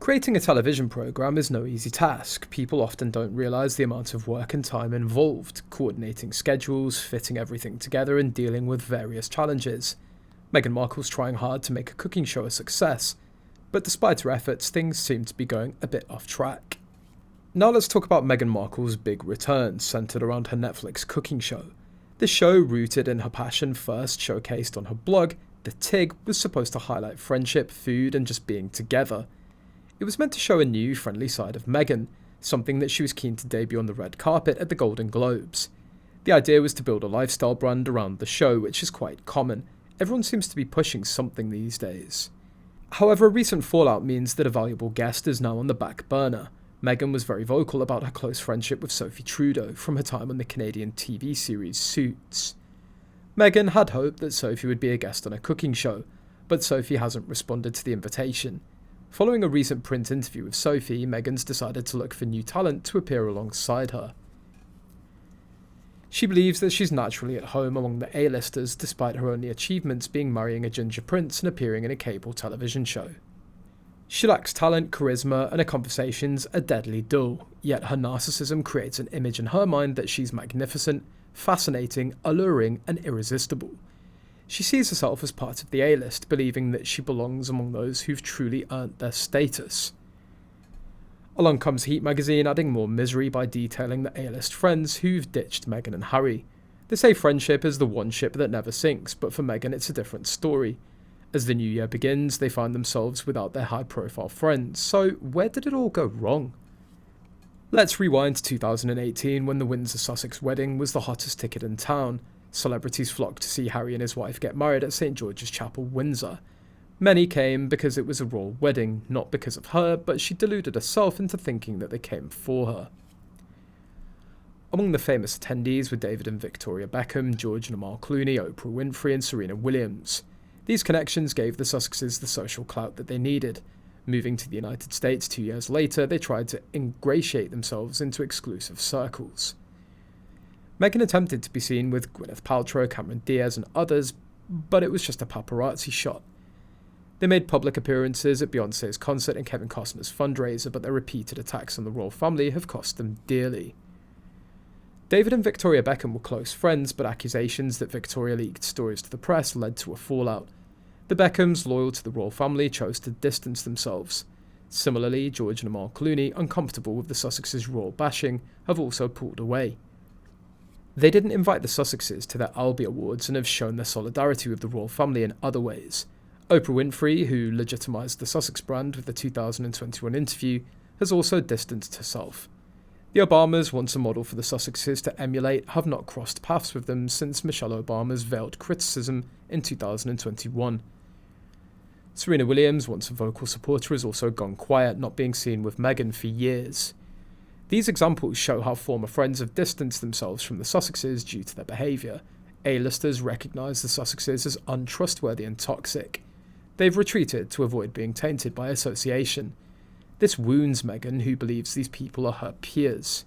Creating a television programme is no easy task. People often don't realise the amount of work and time involved, coordinating schedules, fitting everything together and dealing with various challenges. Meghan Markle's trying hard to make a cooking show a success, but despite her efforts, things seem to be going a bit off track. Now let's talk about Meghan Markle's big return, centred around her Netflix cooking show. The show, rooted in her passion first showcased on her blog, The Tig, was supposed to highlight friendship, food and just being together. It was meant to show a new, friendly side of Meghan, something that she was keen to debut on the red carpet at the Golden Globes. The idea was to build a lifestyle brand around the show, which is quite common. Everyone seems to be pushing something these days. However, a recent fallout means that a valuable guest is now on the back burner. Meghan was very vocal about her close friendship with Sophie Trudeau from her time on the Canadian TV series Suits. Meghan had hoped that Sophie would be a guest on a cooking show, but Sophie hasn't responded to the invitation. Following a recent print interview with Sophie, Meghan's decided to look for new talent to appear alongside her. She believes that she's naturally at home among the A-listers, despite her only achievements being marrying a ginger prince and appearing in a cable television show. She lacks talent, charisma, and her conversations are deadly dull, yet her narcissism creates an image in her mind that she's magnificent, fascinating, alluring, and irresistible. She sees herself as part of the A-list, believing that she belongs among those who've truly earned their status. Along comes Heat magazine, adding more misery by detailing the A-list friends who've ditched Meghan and Harry. They say friendship is the one ship that never sinks, but for Meghan it's a different story. As the new year begins, they find themselves without their high-profile friends, so where did it all go wrong? Let's rewind to 2018, when the Windsor-Sussex wedding was the hottest ticket in town. Celebrities flocked to see Harry and his wife get married at St George's Chapel, Windsor. Many came because it was a royal wedding, not because of her, but she deluded herself into thinking that they came for her. Among the famous attendees were David and Victoria Beckham, George and Amal Clooney, Oprah Winfrey and Serena Williams. These connections gave the Sussexes the social clout that they needed. Moving to the United States 2 years later, they tried to ingratiate themselves into exclusive circles. Meghan attempted to be seen with Gwyneth Paltrow, Cameron Diaz and others, but it was just a paparazzi shot. They made public appearances at Beyoncé's concert and Kevin Costner's fundraiser, but their repeated attacks on the royal family have cost them dearly. David and Victoria Beckham were close friends, but accusations that Victoria leaked stories to the press led to a fallout. The Beckhams, loyal to the royal family, chose to distance themselves. Similarly, George and Amal Clooney, uncomfortable with the Sussexes' royal bashing, have also pulled away. They didn't invite the Sussexes to their Albie Awards and have shown their solidarity with the royal family in other ways. Oprah Winfrey, who legitimised the Sussex brand with the 2021 interview, has also distanced herself. The Obamas, once a model for the Sussexes to emulate, have not crossed paths with them since Michelle Obama's veiled criticism in 2021. Serena Williams, once a vocal supporter, has also gone quiet, not being seen with Meghan for years. These examples show how former friends have distanced themselves from the Sussexes due to their behaviour. A-listers recognise the Sussexes as untrustworthy and toxic. They've retreated to avoid being tainted by association. This wounds Meghan, who believes these people are her peers.